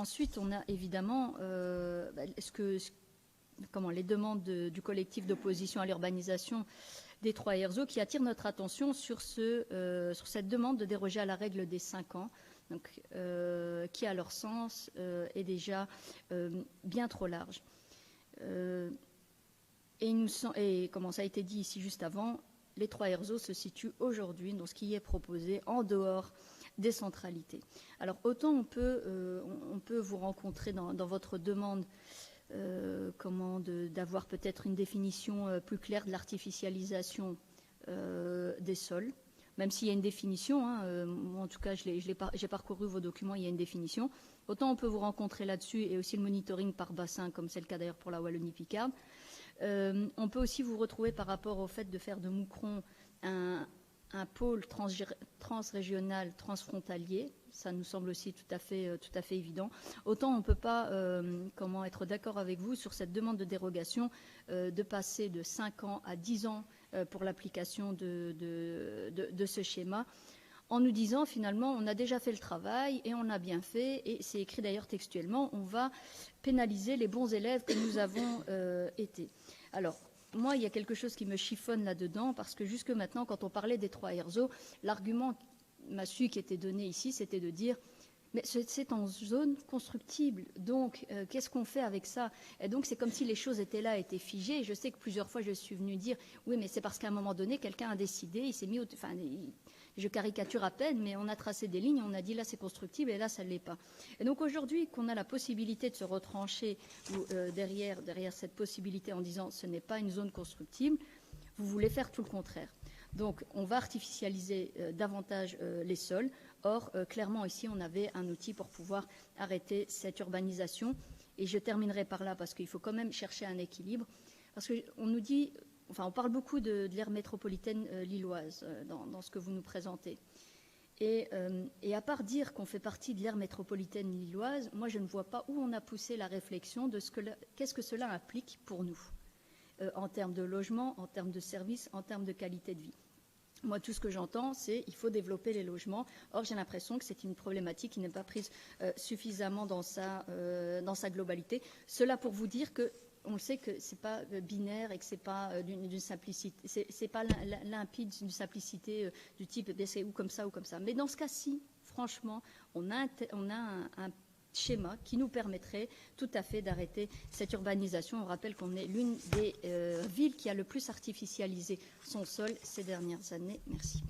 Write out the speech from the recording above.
ensuite, on a évidemment les demandes du collectif d'opposition à l'urbanisation des 3 RZO qui attirent notre attention sur cette demande de déroger à la règle des 5 ans, donc, qui, à leur sens, est déjà bien trop large. Et comme ça a été dit ici juste avant, les 3 RZO se situent aujourd'hui dans ce qui est proposé en dehors des centralités. Alors autant on peut vous rencontrer dans votre demande d'avoir peut-être une définition plus claire de l'artificialisation des sols, même s'il y a une définition, moi en tout cas j'ai parcouru vos documents, il y a une définition. Autant on peut vous rencontrer là-dessus et aussi le monitoring par bassin, comme c'est le cas d'ailleurs pour la Wallonie-Picarde. On peut aussi vous retrouver par rapport au fait de faire de Moucron un pôle transrégional, transfrontalier. Ça nous semble aussi tout à fait évident. Autant on ne peut pas être d'accord avec vous sur cette demande de dérogation de passer de 5 ans à 10 ans pour l'application de ce schéma, en nous disant finalement on a déjà fait le travail et on a bien fait, et c'est écrit d'ailleurs textuellement, on va pénaliser les bons élèves que nous avons été. Alors, moi, il y a quelque chose qui me chiffonne là-dedans, parce que jusque maintenant, quand on parlait des 3 RZO, l'argument massu qui était donné ici, c'était de dire mais c'est en zone constructible, donc qu'est-ce qu'on fait avec ça? Et donc c'est comme si les choses étaient là, étaient figées. Et je sais que plusieurs fois je suis venue dire oui, mais c'est parce qu'à un moment donné, quelqu'un a décidé, il s'est mis je caricature à peine, mais on a tracé des lignes, on a dit là c'est constructible et là ça ne l'est pas. Et donc aujourd'hui qu'on a la possibilité de se retrancher derrière cette possibilité en disant ce n'est pas une zone constructible, vous voulez faire tout le contraire. Donc on va artificialiser davantage les sols. Or, clairement, ici, on avait un outil pour pouvoir arrêter cette urbanisation. Et je terminerai par là, parce qu'il faut quand même chercher un équilibre. Parce qu'on nous dit, on parle beaucoup de l'aire métropolitaine lilloise dans ce que vous nous présentez. Et à part dire qu'on fait partie de l'aire métropolitaine lilloise, moi, je ne vois pas où on a poussé la réflexion de qu'est-ce que cela implique pour nous, en termes de logement, en termes de services, en termes de qualité de vie. Moi, tout ce que j'entends, c'est qu'il faut développer les logements. Or, j'ai l'impression que c'est une problématique qui n'est pas prise suffisamment dans sa globalité. Cela pour vous dire qu'on le sait que ce n'est pas binaire et que ce n'est pas d'une simplicité, c'est pas limpide, d'une simplicité du type c'est ou comme ça ou comme ça. Mais dans ce cas-ci, franchement, on a un schéma qui nous permettrait tout à fait d'arrêter cette urbanisation. On rappelle qu'on est l'une des villes qui a le plus artificialisé son sol ces dernières années. Merci.